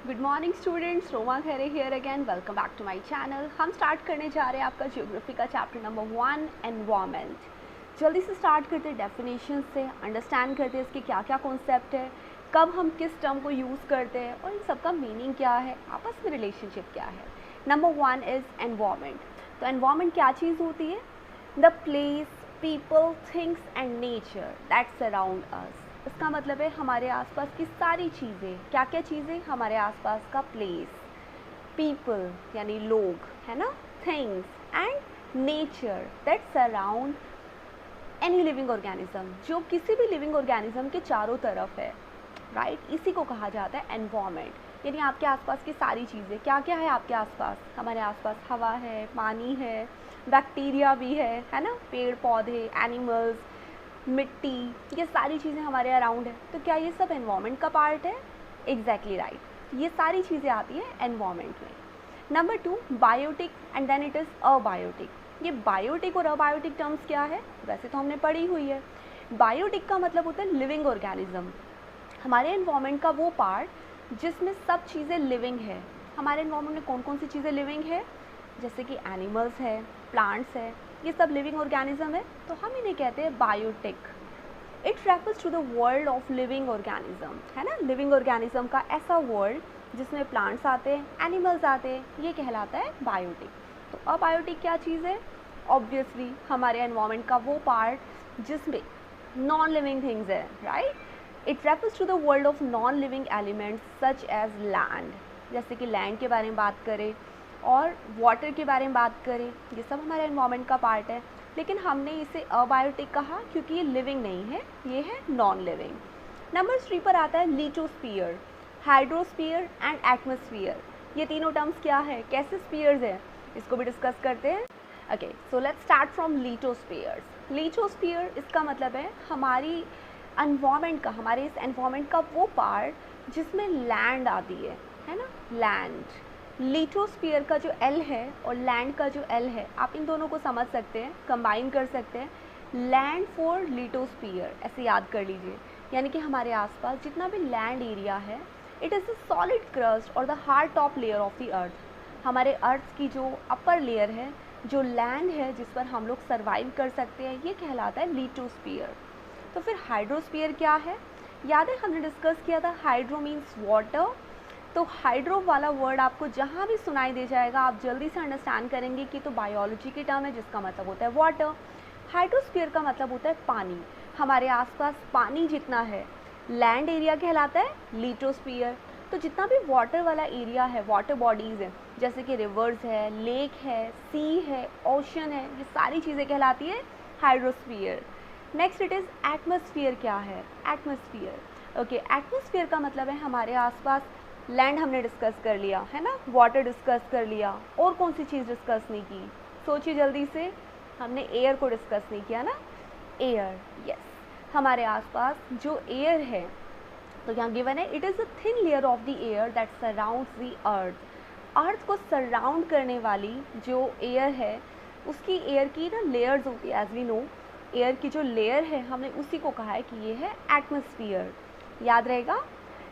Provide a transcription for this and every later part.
Good morning students, Roma Khaire here again. Welcome back to my channel. हम start करने जा रहे हैं आपका ज्योग्राफी का चैप्टर नंबर 1 एनवायरनमेंट। जल्दी से स्टार्ट करते हैं डेफिनेशन से, अंडरस्टैंड करते हैं इसके क्या क्या कॉन्सेप्ट है, कब हम किस टर्म को यूज़ करते हैं और इन सब का मीनिंग क्या है, आपस में रिलेशनशिप क्या है। Number 1 is environment. तो एनवायरनमेंट क्या चीज़ होती है? The place, people, things and nature that surround us. इसका मतलब है हमारे आसपास की सारी चीज़ें। क्या क्या चीज़ें? हमारे आसपास का प्लेस, पीपल यानी लोग, है ना, things and nature that surround any living organism, जो किसी भी लिविंग ऑर्गेनिज्म के चारों तरफ है, राइट। इसी को कहा जाता है एनवायरनमेंट। यानी आपके आसपास की सारी चीज़ें। क्या क्या है आपके आसपास? हमारे आसपास हवा है, पानी है, बैक्टीरिया भी है ना, पेड़ पौधे, एनिमल्स, मिट्टी, ये सारी चीज़ें हमारे अराउंड है। तो क्या ये सब एनवायरनमेंट का पार्ट है? Exactly right. ये सारी चीज़ें आती हैं एनवायरनमेंट में। Number 2 biotic and then it is abiotic. ये बायोटिक और अबायोटिक टर्म्स क्या है? वैसे तो हमने पढ़ी हुई है। बायोटिक का मतलब होता है लिविंग ऑर्गेनिज्म, हमारे एनवायरनमेंट का वो पार्ट जिसमें सब चीज़ें लिविंग है। हमारे एनवायरनमेंट में कौन कौन सी चीज़ें लिविंग है? जैसे कि एनिमल्स है, प्लांट्स है, ये सब लिविंग ऑर्गेनिज्म है, तो हम इन्हें कहते हैं biotic. It refers to the world of living organism, है ना, लिविंग ऑर्गेनिज्म का ऐसा वर्ल्ड जिसमें प्लांट्स आते हैं, एनिमल्स आते हैं, ये कहलाता है बायोटिक। तो अबायोटिक क्या चीज़ है? ऑब्वियसली हमारे एनवायरनमेंट का वो पार्ट जिसमें नॉन लिविंग थिंग्स है, right. It refers to the world of non living elements such as land, जैसे कि लैंड के बारे में बात करें और वाटर के बारे में बात करें, ये सब हमारे एनवायरनमेंट का पार्ट है। लेकिन हमने इसे अबायोटिक कहा क्योंकि ये लिविंग नहीं है, ये है नॉन लिविंग। नंबर 3 पर आता है लिथोस्फीयर, हाइड्रोस्फीयर एंड एटमॉस्फेयर। ये तीनों टर्म्स क्या है, कैसे स्फीयर्स हैं, इसको भी डिस्कस करते हैं। Okay, so let's start from lithospheres. Lithosphere इसका मतलब है हमारी एनवायरनमेंट का, हमारे इस एनवायरनमेंट का वो पार्ट जिसमें लैंड आती है ना, लैंड। लिथोस्फीयर का जो एल है और लैंड का जो एल है, आप इन दोनों को समझ सकते हैं, कंबाइन कर सकते हैं। लैंड फॉर लिथोस्फीयर, ऐसे याद कर लीजिए। यानी कि हमारे आसपास जितना भी लैंड एरिया है, it is the solid crust और the hard top layer of the earth. हमारे अर्थ की जो अपर लेयर है, जो लैंड है जिस पर हम लोग सर्वाइव कर सकते हैं, ये कहलाता है लिथोस्फीयर। तो फिर हाइड्रोस्फीयर क्या है? याद है हमने डिस्कस किया था, हाइड्रो मीन्स वाटर। तो हाइड्रो वाला वर्ड आपको जहाँ भी सुनाई दे जाएगा, आप जल्दी से अंडरस्टैंड करेंगे कि तो बायोलॉजी की टर्म है जिसका मतलब होता है वाटर। हाइड्रोस्फीयर का मतलब होता है पानी। हमारे आसपास पानी जितना है, लैंड एरिया कहलाता है लिथोस्फीयर। तो जितना भी वाटर वाला एरिया है, वाटर बॉडीज़ है, जैसे कि रिवर्स है, लेक है, सी है, ओशन है, ये सारी चीज़ें कहलाती है hydrosphere. Next it is atmosphere. क्या है एटमॉस्फेयर? ओके, एटमॉस्फेयर का मतलब है हमारे आसपास लैंड हमने डिस्कस कर लिया है ना, वाटर डिस्कस कर लिया, और कौन सी चीज़ डिस्कस नहीं की? सोचिए जल्दी से, हमने एयर को डिस्कस नहीं किया ना, एयर, यस। हमारे आसपास जो एयर है, तो यहाँ गिवन है, it is a thin layer of the air that surrounds the earth. Earth को सराउंड करने वाली जो एयर है, उसकी एयर की ना लेयर्स होती है, एज वी नो। एयर की जो लेयर है, हमने उसी को कहा है कि ये है एटमॉस्फेयर, याद रहेगा।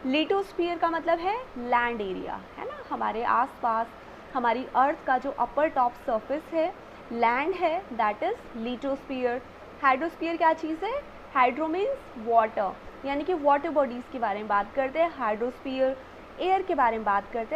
लिथोस्फीयर का मतलब है लैंड एरिया, है ना, हमारे आसपास हमारी अर्थ का जो अपर टॉप सरफेस है, लैंड है, दैट इज़ लिथोस्फीयर। हाइड्रोस्फीयर क्या चीज़ है? हाइड्रो मीन्स वाटर, यानी कि वाटर बॉडीज़ के बारे में बात करते हैं हाइड्रोस्फीयर। एयर के बारे में बात करते हैं